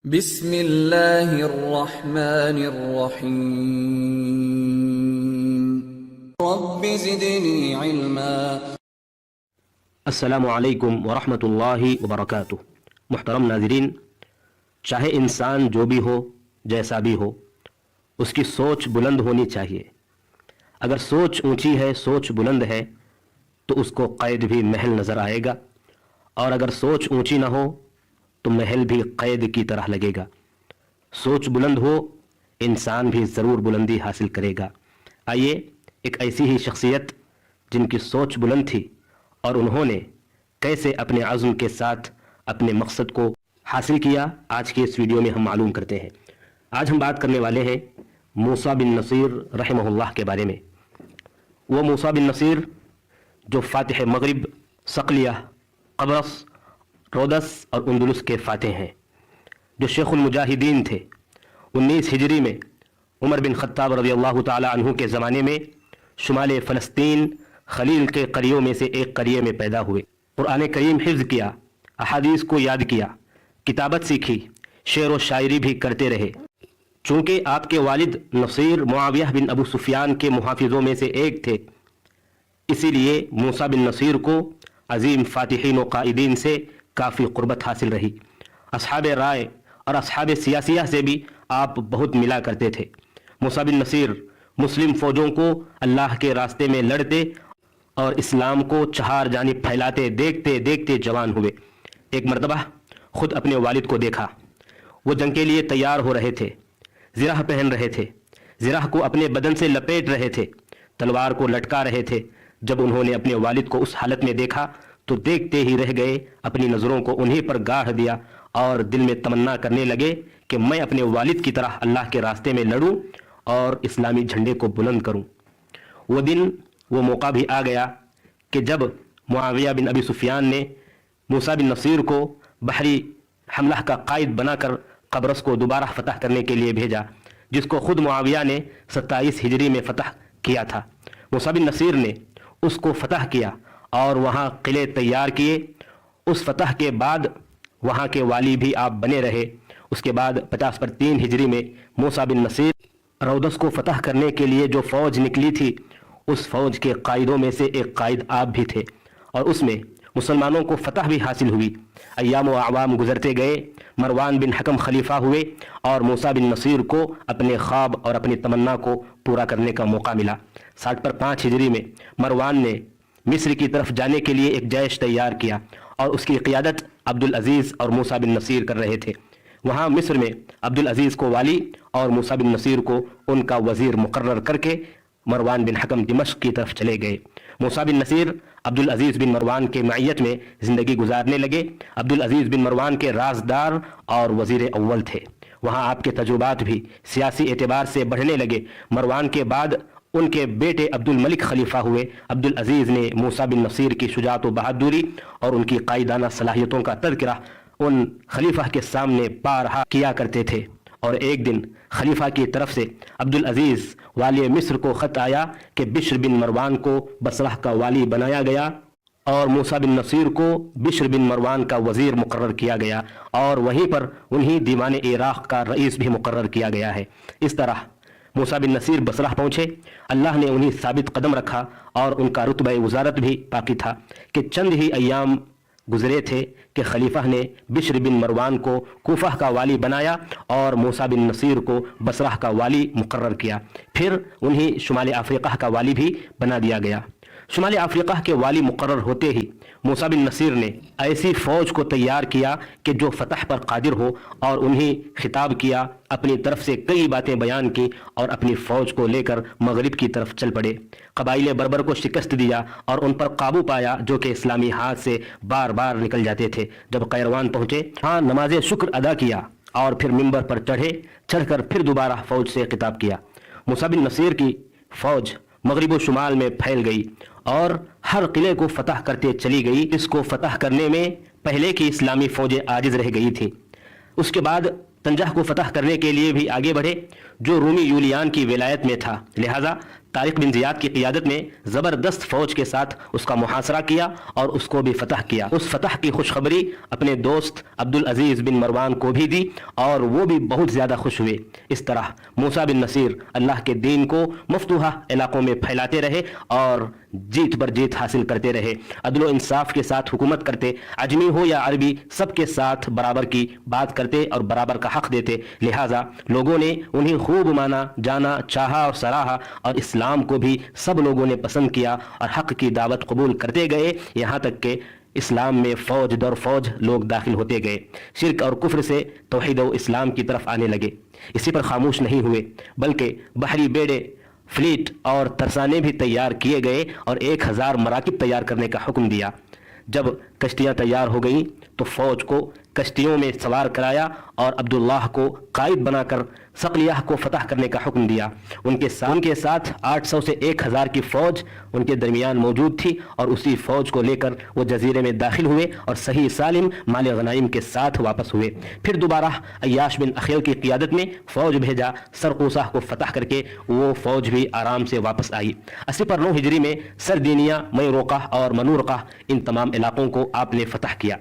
بسم اللہ الرحمن الرحیم رب زدنی علما۔ السلام علیکم ورحمۃ اللہ وبرکاتہ۔ محترم ناظرین، چاہے انسان جو بھی ہو، جیسا بھی ہو، اس کی سوچ بلند ہونی چاہیے۔ اگر سوچ اونچی ہے، سوچ بلند ہے، تو اس کو قید بھی محل نظر آئے گا، اور اگر سوچ اونچی نہ ہو تو محل بھی قید کی طرح لگے گا۔ سوچ بلند ہو، انسان بھی ضرور بلندی حاصل کرے گا۔ آئیے ایک ایسی ہی شخصیت جن کی سوچ بلند تھی اور انہوں نے کیسے اپنے عزم کے ساتھ اپنے مقصد کو حاصل کیا، آج کے اس ویڈیو میں ہم معلوم کرتے ہیں۔ آج ہم بات کرنے والے ہیں موسیٰ بن نصیر رحمہ اللہ کے بارے میں۔ وہ موسیٰ بن نصیر جو فاتح مغرب، صقلیہ، قبرص، رودس اور اندلس کے فاتح ہیں، جو شیخ المجاہدین تھے۔ 19 ہجری میں عمر بن خطاب رضی اللہ تعالی عنہ کے زمانے میں شمال فلسطین خلیل کے قریوں میں سے ایک قریے میں پیدا ہوئے۔ قرآن کریم حفظ کیا، احادیث کو یاد کیا، کتابت سیکھی، شعر و شاعری بھی کرتے رہے۔ چونکہ آپ کے والد نصیر معاویہ بن ابو سفیان کے محافظوں میں سے ایک تھے، اسی لیے موسیٰ بن نصیر کو عظیم فاتحین و قائدین سے کافی قربت حاصل رہی۔ اصحاب رائے اور اصحاب سیاسیہ سے بھی آپ بہت ملا کرتے تھے۔ موسیٰ بن نصیر مسلم فوجوں کو اللہ کے راستے میں لڑتے اور اسلام کو چہار جانب پھیلاتے دیکھتے دیکھتے جوان ہوئے۔ ایک مرتبہ خود اپنے والد کو دیکھا، وہ جنگ کے لیے تیار ہو رہے تھے، زرہ پہن رہے تھے، زرہ کو اپنے بدن سے لپیٹ رہے تھے، تلوار کو لٹکا رہے تھے۔ جب انہوں نے اپنے والد کو اس حالت میں دیکھا تو دیکھتے ہی رہ گئے، اپنی نظروں کو انہی پر گاڑ دیا اور دل میں تمنا کرنے لگے کہ میں اپنے والد کی طرح اللہ کے راستے میں لڑوں اور اسلامی جھنڈے کو بلند کروں۔ وہ دن، وہ موقع بھی آ گیا کہ جب معاویہ بن ابی سفیان نے موسیٰ بن نصیر کو بحری حملہ کا قائد بنا کر قبرص کو دوبارہ فتح کرنے کے لیے بھیجا، جس کو خود معاویہ نے 27 ہجری میں فتح کیا تھا۔ موسیٰ بن نصیر نے اس کو فتح کیا اور وہاں قلعے تیار کیے۔ اس فتح کے بعد وہاں کے والی بھی آپ بنے رہے۔ اس کے بعد 50 پر 3 ہجری میں موسیٰ بن نصیر رودس کو فتح کرنے کے لیے جو فوج نکلی تھی، اس فوج کے قائدوں میں سے ایک قائد آپ بھی تھے، اور اس میں مسلمانوں کو فتح بھی حاصل ہوئی۔ ایام و اعوام گزرتے گئے، مروان بن حکم خلیفہ ہوئے اور موسیٰ بن نصیر کو اپنے خواب اور اپنی تمنا کو پورا کرنے کا موقع ملا۔ 60 پر 5 ہجری میں مروان نے مصر کی طرف جانے کے لیے ایک جیش تیار کیا، اور اس کی قیادت عبدالعزیز اور موسیٰ بن نصیر کر رہے تھے۔ وہاں مصر میں عبدالعزیز کو والی اور موسیٰ بن نصیر کو ان کا وزیر مقرر کر کے مروان بن حکم دمشق کی طرف چلے گئے۔ موسیٰ بن نصیر عبدالعزیز بن مروان کے معیت میں زندگی گزارنے لگے۔ عبدالعزیز بن مروان کے رازدار اور وزیر اول تھے۔ وہاں آپ کے تجربات بھی سیاسی اعتبار سے بڑھنے لگے۔ مروان کے بعد ان کے بیٹے عبد الملک خلیفہ ہوئے۔ عبدالعزیز نے موسیٰ بن نصیر کی شجاعت و بہادری اور ان کی قائدانہ صلاحیتوں کا تذکرہ ان خلیفہ کے سامنے بارہا کیا کرتے تھے، اور ایک دن خلیفہ کی طرف سے عبدالعزیز والی مصر کو خط آیا کہ بشر بن مروان کو بصرہ کا والی بنایا گیا اور موسیٰ بن نصیر کو بشر بن مروان کا وزیر مقرر کیا گیا، اور وہیں پر انہی دیوان عراق کا رئیس بھی مقرر کیا گیا ہے۔ اس طرح موسیٰ بن نصیر بصرہ پہنچے۔ اللہ نے انہیں ثابت قدم رکھا اور ان کا رتبہ وزارت بھی باقی تھا کہ چند ہی ایام گزرے تھے کہ خلیفہ نے بشر بن مروان کو کوفہ کا والی بنایا اور موسیٰ بن نصیر کو بصرہ کا والی مقرر کیا۔ پھر انہیں شمال افریقہ کا والی بھی بنا دیا گیا۔ شمال افریقہ کے والی مقرر ہوتے ہی موسیٰ بن نصیر نے ایسی فوج کو تیار کیا کہ جو فتح پر قادر ہو، اور انہیں خطاب کیا، اپنی طرف سے کئی باتیں بیان کی اور اپنی فوج کو لے کر مغرب کی طرف چل پڑے۔ قبائل بربر کو شکست دیا اور ان پر قابو پایا جو کہ اسلامی ہاتھ سے بار بار نکل جاتے تھے۔ جب قیروان پہنچے، ہاں نماز شکر ادا کیا اور پھر منبر پر چڑھ کر پھر دوبارہ فوج سے خطاب کیا۔ موسیٰ بن نصیر کی فوج مغرب و شمال میں پھیل گئی اور ہر قلعے کو فتح کرتے چلی گئی۔ اس کو فتح کرنے میں پہلے کی اسلامی فوجیں عاجز رہ گئی تھیں۔ اس کے بعد طنجہ کو فتح کرنے کے لیے بھی آگے بڑھے، جو رومی یولیان کی ولایت میں تھا، لہذا طارق بن زیاد کی قیادت میں زبردست فوج کے ساتھ اس کا محاصرہ کیا اور اس کو بھی فتح کیا۔ اس فتح کی خوشخبری اپنے دوست عبدالعزیز بن مروان کو بھی دی اور وہ بھی بہت زیادہ خوش ہوئے۔ اس طرح موسیٰ بن نصیر اللہ کے دین کو مفتوحہ علاقوں میں پھیلاتے رہے اور جیت بر جیت حاصل کرتے رہے، عدل و انصاف کے ساتھ حکومت کرتے، عجمی ہو یا عربی سب کے ساتھ برابر کی بات کرتے اور برابر کا حق دیتے، لہٰذا لوگوں نے انہیں خوب مانا، جانا، چاہا اور سراہا، اور اسلام کو بھی سب لوگوں نے پسند کیا اور حق کی دعوت قبول کرتے گئے، یہاں تک کہ اسلام میں فوج در فوج لوگ داخل ہوتے گئے، شرک اور کفر سے توحید و اسلام کی طرف آنے لگے۔ اسی پر خاموش نہیں ہوئے بلکہ بحری بیڑے، فلیٹ اور ترسانے بھی تیار کیے گئے اور 1000 مراکب تیار کرنے کا حکم دیا۔ جب کشتیاں تیار ہو گئیں تو فوج کو کشتیوں میں سوار کرایا اور عبداللہ کو قائد بنا کر صقلیہ کو فتح کرنے کا حکم دیا۔ ان کے ساتھ 800 سے 1000 کی فوج ان کے درمیان موجود تھی اور اسی فوج کو لے کر وہ جزیرے میں داخل ہوئے اور صحیح سالم مال غنائم کے ساتھ واپس ہوئے۔ پھر دوبارہ عیاش بن اخیل کی قیادت میں فوج بھیجا، سرقوسہ کو فتح کر کے وہ فوج بھی آرام سے واپس آئی۔ 80 ہجری میں سردینیا، میروقہ اور منورقہ، ان تمام علاقوں کو آپ نے فتح کیا۔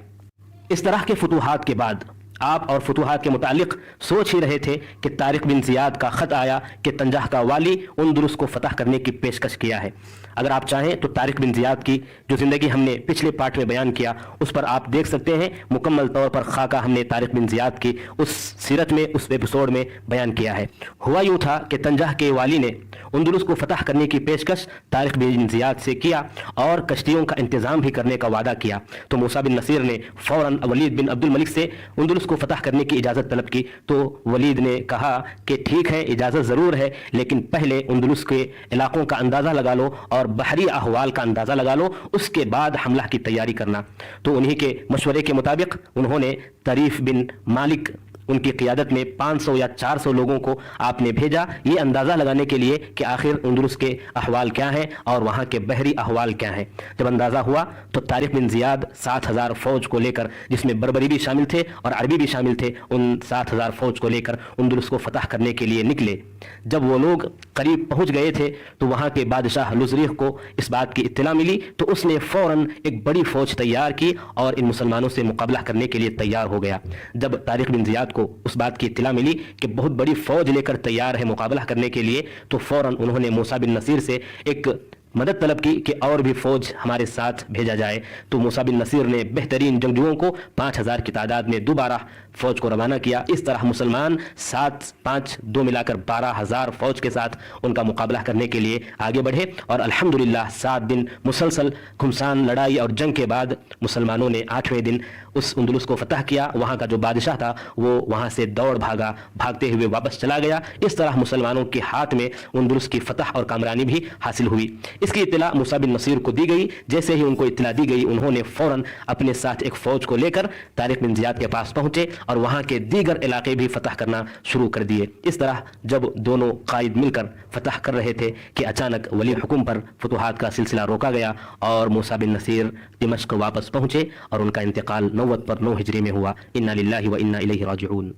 اس طرح کے فتوحات کے بعد آپ اور فتوحات کے متعلق سوچ ہی رہے تھے کہ طارق بن زیاد کا خط آیا کہ طنجہ کا والی اندلس کو فتح کرنے کی پیشکش کیا ہے۔ اگر آپ چاہیں تو طارق بن زیاد کی جو زندگی ہم نے پچھلے پارٹ میں بیان کیا اس پر آپ دیکھ سکتے ہیں، مکمل طور پر خاکہ ہم نے طارق بن زیاد کی اس سیرت میں، اس ایپیسوڈ میں بیان کیا ہے۔ ہوا یوں تھا کہ طنجہ کے والی نے اندلس کو فتح کرنے کی پیشکش طارق بن زیاد سے کیا اور کشتیوں کا انتظام بھی کرنے کا وعدہ کیا، تو موسیٰ بن نصیر نے فوراً ولید بن عبد الملک سے اندلس کو فتح کرنے کی اجازت طلب کی۔ تو ولید نے کہا کہ ٹھیک ہے، اجازت ضرور ہے، لیکن پہلے اندلس کے علاقوں کا اندازہ لگا لو اور بحری احوال کا اندازہ لگا لو، اس کے بعد حملہ کی تیاری کرنا۔ تو انہی کے مشورے کے مطابق انہوں نے طریف بن مالک ان کی قیادت میں 500 یا 400 لوگوں کو آپ نے بھیجا، یہ اندازہ لگانے کے لیے کہ آخر اندلس کے احوال کیا ہیں اور وہاں کے بحری احوال کیا ہیں۔ جب اندازہ ہوا تو طارق بن زیاد 7000 فوج کو لے کر، جس میں بربری بھی شامل تھے اور عربی بھی شامل تھے، ان 7000 فوج کو لے کر اندلس کو فتح کرنے کے لیے نکلے۔ جب وہ لوگ قریب پہنچ گئے تھے تو وہاں کے بادشاہ لزریخ کو اس بات کی اطلاع ملی، تو اس نے فوراً ایک بڑی فوج تیار کی اور ان مسلمانوں سے مقابلہ کرنے کے لیے تیار ہو گیا۔ جب طارق بن زیاد کو اس بات کی اطلاع ملی کہ بہت بڑی فوج لے کر تیار ہے مقابلہ کرنے کے لیے، تو فوراً انہوں نے موسیٰ بن نصیر سے ایک مدد طلب کی کہ اور بھی فوج ہمارے ساتھ بھیجا جائے۔ تو موسیٰ بن نصیر نے بہترین جنگجوؤں کو 5000 کی تعداد میں دوبارہ فوج کو روانہ کیا۔ اس طرح مسلمان 7 5 2 ملا کر 12000 فوج کے ساتھ ان کا مقابلہ کرنے کے لیے آگے بڑھے، اور الحمدللہ 7 دن مسلسل گھمسان لڑائی اور جنگ کے بعد مسلمانوں نے 8ویں دن اس اندلس کو فتح کیا۔ وہاں کا جو بادشاہ تھا وہ وہاں سے بھاگتے ہوئے واپس چلا گیا۔ اس طرح مسلمانوں کے ہاتھ میں اندلس کی فتح اور کامرانی بھی حاصل ہوئی۔ اس کی اطلاع موسیٰ بن نصیر کو دی گئی۔ جیسے ہی ان کو اطلاع دی گئی، انہوں نے فوراً اپنے ساتھ ایک فوج کو لے کر طارق بن زیاد کے پاس پہنچے اور وہاں کے دیگر علاقے بھی فتح کرنا شروع کر دیے۔ اس طرح جب دونوں قائد مل کر فتح کر رہے تھے کہ اچانک ولی حکم پر فتوحات کا سلسلہ روکا گیا اور موسیٰ بن نصیر دمشق واپس پہنچے اور ان کا انتقال 9 پر 9 ہجری میں ہوا۔ انا للہ و انا الیہ راجعون۔